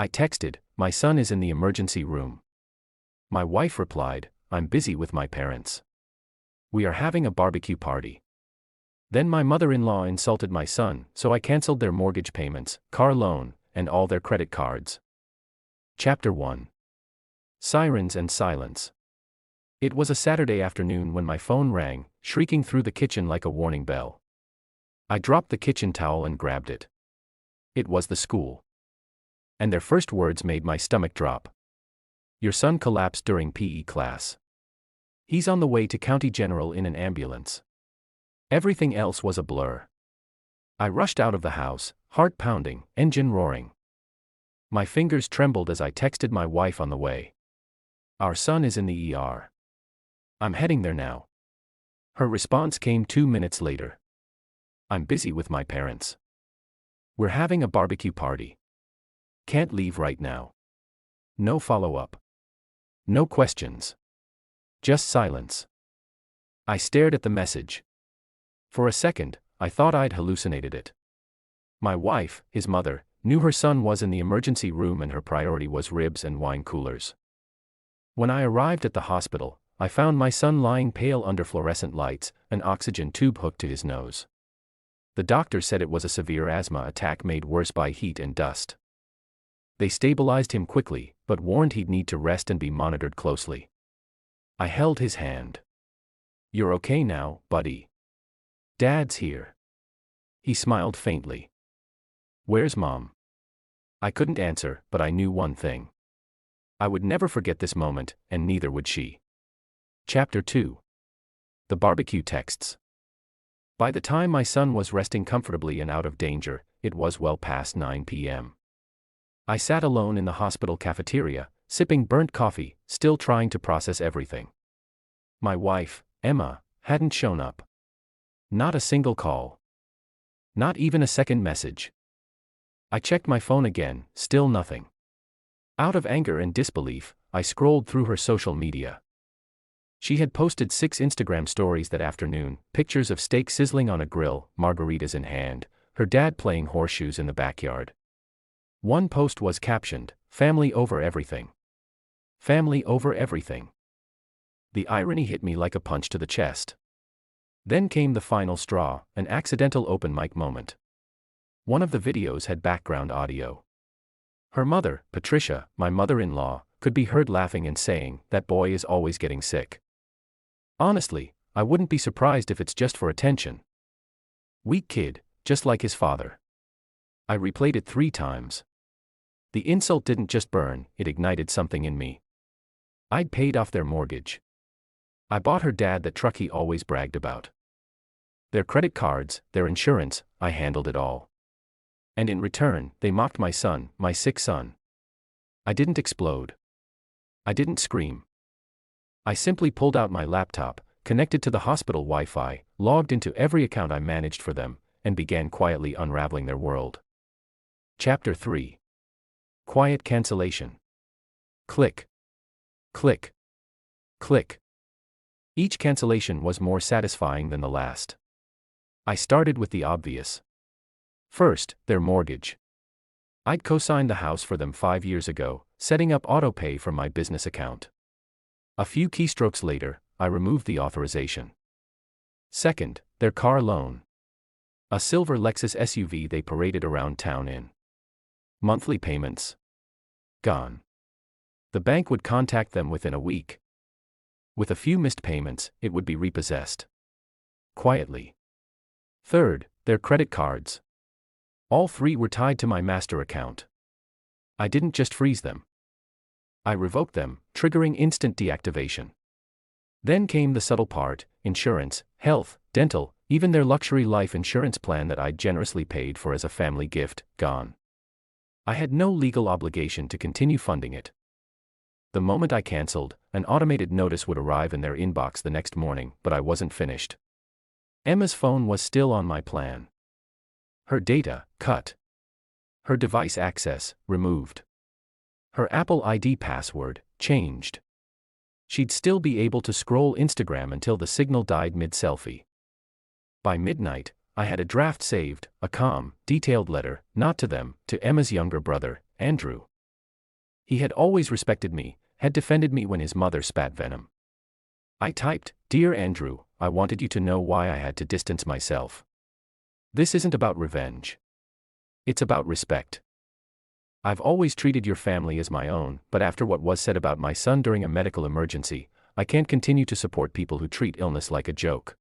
I texted, "My son is in the emergency room." My wife replied, "I'm busy with my parents. We are having a barbecue party." Then my mother-in-law insulted my son, so I canceled their mortgage payments, car loan, and all their credit cards. Chapter 1. Sirens and Silence. It was a Saturday afternoon when my phone rang, shrieking through the kitchen like a warning bell. I dropped the kitchen towel and grabbed it. It was the school. And their first words made my stomach drop. "Your son collapsed during PE class. He's on the way to County General in an ambulance." Everything else was a blur. I rushed out of the house, heart pounding, engine roaring. My fingers trembled as I texted my wife on the way. "Our son is in the ER. I'm heading there now." Her response came 2 minutes later. "I'm busy with my parents. We're having a barbecue party. Can't leave right now." No follow-up. No questions. Just silence. I stared at the message. For a second, I thought I'd hallucinated it. My wife, his mother, knew her son was in the emergency room and her priority was ribs and wine coolers. When I arrived at the hospital, I found my son lying pale under fluorescent lights, an oxygen tube hooked to his nose. The doctor said it was a severe asthma attack made worse by heat and dust. They stabilized him quickly, but warned he'd need to rest and be monitored closely. I held his hand. "You're okay now, buddy. Dad's here." He smiled faintly. "Where's Mom?" I couldn't answer, but I knew one thing. I would never forget this moment, and neither would she. Chapter 2. The Barbecue Texts. By the time my son was resting comfortably and out of danger, it was well past 9 p.m. I sat alone in the hospital cafeteria, sipping burnt coffee, still trying to process everything. My wife, Emma, hadn't shown up. Not a single call. Not even a second message. I checked my phone again, still nothing. Out of anger and disbelief, I scrolled through her social media. She had posted 6 Instagram stories that afternoon, pictures of steak sizzling on a grill, margaritas in hand, her dad playing horseshoes in the backyard. One post was captioned, "Family over everything." Family over everything. The irony hit me like a punch to the chest. Then came the final straw, an accidental open mic moment. One of the videos had background audio. Her mother, Patricia, my mother-in-law, could be heard laughing and saying, "That boy is always getting sick." Honestly, I wouldn't be surprised if it's just for attention. Weak kid, just like his father. I replayed it 3 times. The insult didn't just burn, it ignited something in me. I'd paid off their mortgage. I bought her dad that truck he always bragged about. Their credit cards, their insurance, I handled it all. And in return, they mocked my son, my sick son. I didn't explode. I didn't scream. I simply pulled out my laptop, connected to the hospital Wi-Fi, logged into every account I managed for them, and began quietly unraveling their world. Chapter 3. Quiet Cancellation. Click. Click. Click. Each cancellation was more satisfying than the last. I started with the obvious. First, their mortgage. I'd co-signed the house for them 5 years ago, setting up autopay from my business account. A few keystrokes later, I removed the authorization. Second, their car loan. A silver Lexus SUV they paraded around town in. Monthly payments. Gone. The bank would contact them within a week. With a few missed payments, it would be repossessed. Quietly. Third, their credit cards. All 3 were tied to my master account. I didn't just freeze them. I revoked them, triggering instant deactivation. Then came the subtle part: insurance, health, dental, even their luxury life insurance plan that I'd generously paid for as a family gift, gone. I had no legal obligation to continue funding it. The moment I canceled, an automated notice would arrive in their inbox the next morning, but I wasn't finished. Emma's phone was still on my plan. Her data, cut. Her device access, removed. Her Apple ID password, changed. She'd still be able to scroll Instagram until the signal died mid-selfie. By midnight, I had a draft saved, a calm, detailed letter, not to them, to Emma's younger brother, Andrew. He had always respected me, had defended me when his mother spat venom. I typed, "Dear Andrew, I wanted you to know why I had to distance myself. This isn't about revenge. It's about respect. I've always treated your family as my own, but after what was said about my son during a medical emergency, I can't continue to support people who treat illness like a joke.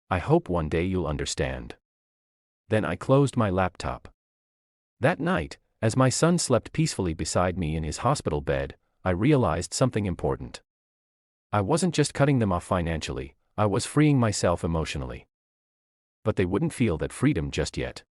I hope one day you'll understand." Then I closed my laptop. That night, as my son slept peacefully beside me in his hospital bed, I realized something important. I wasn't just cutting them off financially, I was freeing myself emotionally. But they wouldn't feel that freedom just yet.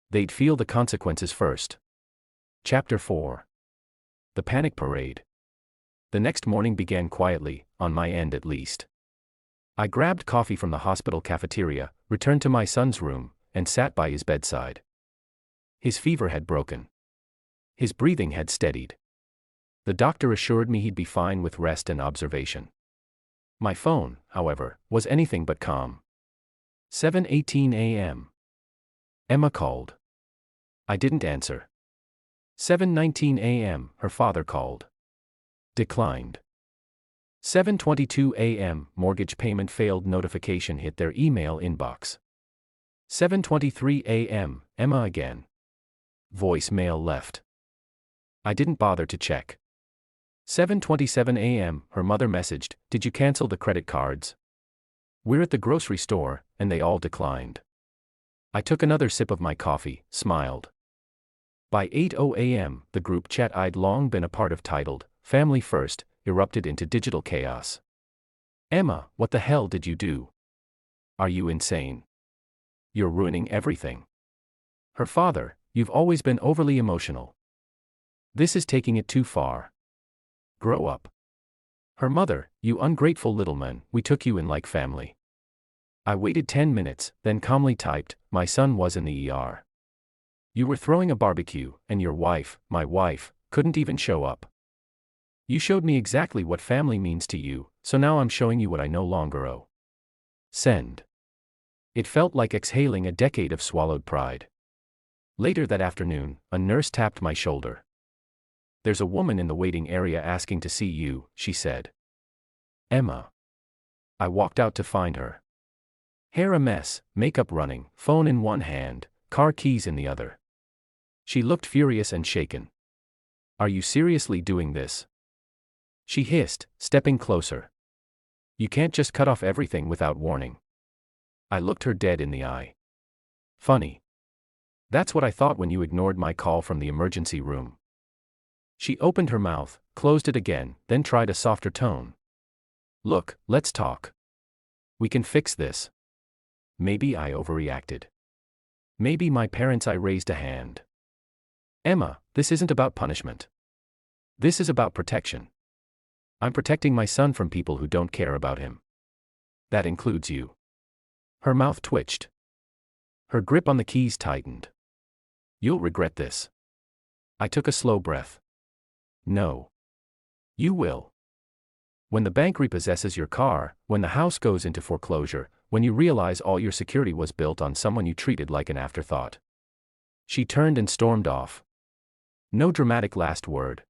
They'd feel the consequences first. Chapter 4. The Panic Parade. The next morning began quietly, on my end at least. I grabbed coffee from the hospital cafeteria, returned to my son's room, and sat by his bedside. His fever had broken. His breathing had steadied. The doctor assured me he'd be fine with rest and observation. My phone, however, was anything but calm. 7:18 a.m. Emma called. I didn't answer. 7:19 a.m., her father called. Declined. 7:22 a.m., mortgage payment failed notification hit their email inbox. 7:23 a.m., Emma again. Voicemail left. I didn't bother to check. 7:27 a.m., her mother messaged, "Did you cancel the credit cards? We're at the grocery store," and they all declined. I took another sip of my coffee, smiled. By 8:00 a.m., the group chat I'd long been a part of titled, "Family First," erupted into digital chaos. "Emma, what the hell did you do? Are you insane? You're ruining everything." Her father, "You've always been overly emotional. This is taking it too far. Grow up." Her mother, "You ungrateful little man, we took you in like family." I waited 10 minutes, then calmly typed, "My son was in the ER. You were throwing a barbecue, and your wife, my wife, couldn't even show up. You showed me exactly what family means to you, so now I'm showing you what I no longer owe. Send." It felt like exhaling a decade of swallowed pride. Later that afternoon, a nurse tapped my shoulder. "There's a woman in the waiting area asking to see you," she said. "Emma." I walked out to find her. Hair a mess, makeup running, phone in one hand, car keys in the other. She looked furious and shaken. "Are you seriously doing this?" she hissed, stepping closer. "You can't just cut off everything without warning." I looked her dead in the eye. "Funny. That's what I thought when you ignored my call from the emergency room." She opened her mouth, closed it again, then tried a softer tone. "Look, let's talk. We can fix this." Maybe I overreacted. Maybe my parents I raised a hand. "Emma, this isn't about punishment. This is about protection. I'm protecting my son from people who don't care about him. That includes you." Her mouth twitched. Her grip on the keys tightened. "You'll regret this." I took a slow breath. "No. You will. When the bank repossesses your car, when the house goes into foreclosure, when you realize all your security was built on someone you treated like an afterthought." She turned and stormed off. No dramatic last word.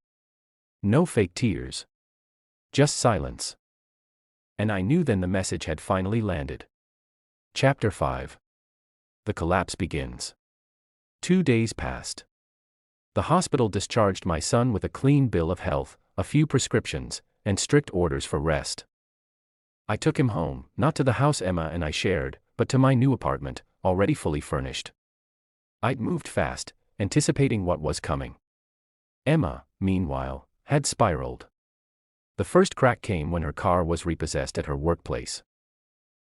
No fake tears. Just silence. And I knew then the message had finally landed. Chapter 5. The collapse begins. 2 days passed. The hospital discharged my son with a clean bill of health, a few prescriptions, and strict orders for rest. I took him home, not to the house Emma and I shared, but to my new apartment, already fully furnished. I'd moved fast, anticipating what was coming. Emma, meanwhile, had spiraled. The first crack came when her car was repossessed at her workplace.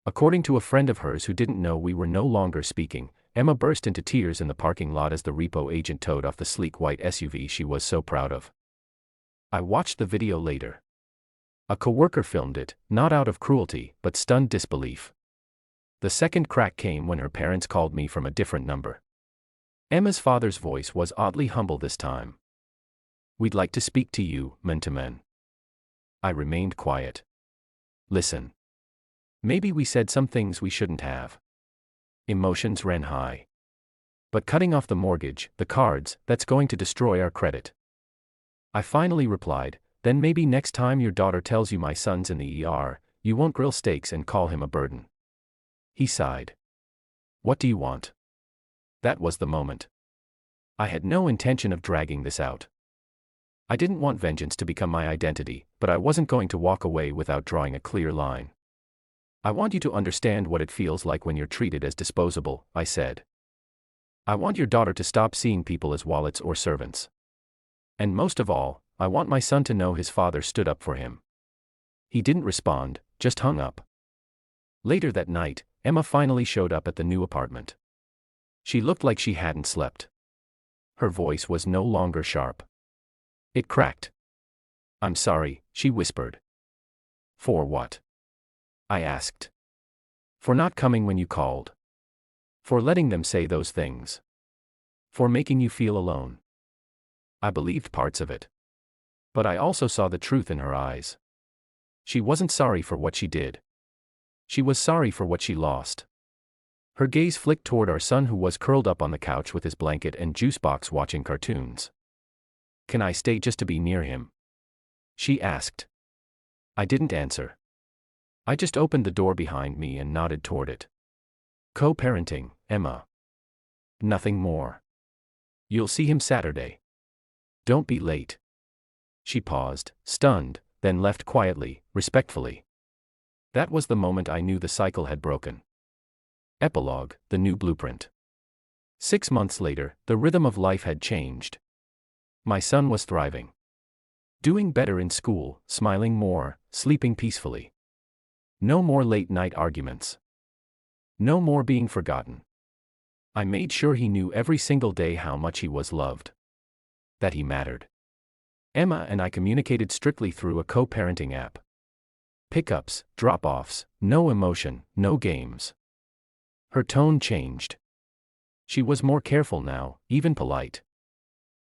According to a friend of hers who didn't know we were no longer speaking, Emma burst into tears in the parking lot as the repo agent towed off the sleek white SUV she was so proud of. I watched the video later. A coworker filmed it, not out of cruelty, but stunned disbelief. The second crack came when her parents called me from a different number. Emma's father's voice was oddly humble this time. "We'd like to speak to you, man-to-man." I remained quiet. "Listen. Maybe we said some things we shouldn't have." Emotions ran high. "But cutting off the mortgage, the cards, that's going to destroy our credit. I finally replied, "Then maybe next time your daughter tells you my son's in the ER, you won't grill steaks and call him a burden." He sighed. "What do you want?" That was the moment. I had no intention of dragging this out. I didn't want vengeance to become my identity, but I wasn't going to walk away without drawing a clear line. "I want you to understand what it feels like when you're treated as disposable," I said. "I want your daughter to stop seeing people as wallets or servants. And most of all, I want my son to know his father stood up for him." He didn't respond, just hung up. Later that night, Emma finally showed up at the new apartment. She looked like she hadn't slept. Her voice was no longer sharp. It cracked. "I'm sorry," she whispered. "For what?" I asked. "For not coming when you called. For letting them say those things. For making you feel alone." I believed parts of it. But I also saw the truth in her eyes. She wasn't sorry for what she did. She was sorry for what she lost. Her gaze flicked toward our son, who was curled up on the couch with his blanket and juice box watching cartoons. "Can I stay just to be near him?" she asked. I didn't answer. I just opened the door behind me and nodded toward it. "Co-parenting, Emma. Nothing more. You'll see him Saturday. Don't be late." She paused, stunned, then left quietly, respectfully. That was the moment I knew the cycle had broken. Epilogue, the new blueprint. 6 months later, the rhythm of life had changed. My son was thriving. Doing better in school, smiling more, sleeping peacefully. No more late-night arguments. No more being forgotten. I made sure he knew every single day how much he was loved. That he mattered. Emma and I communicated strictly through a co-parenting app. Pickups, drop-offs, no emotion, no games. Her tone changed. She was more careful now, even polite.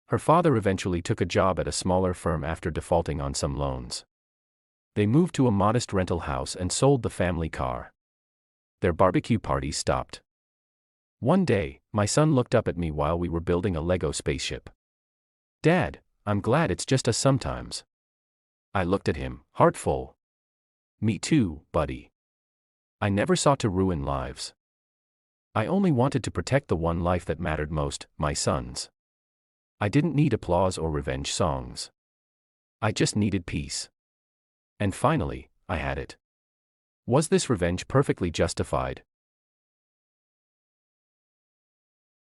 Her father eventually took a job at a smaller firm after defaulting on some loans. They moved to a modest rental house and sold the family car. Their barbecue parties stopped. One day, my son looked up at me while we were building a Lego spaceship. "Dad, I'm glad it's just us sometimes." I looked at him, heart full. "Me too, buddy. I never sought to ruin lives. I only wanted to protect the one life that mattered most, my son's. I didn't need applause or revenge songs. I just needed peace. And finally, I had it. Was this revenge perfectly justified?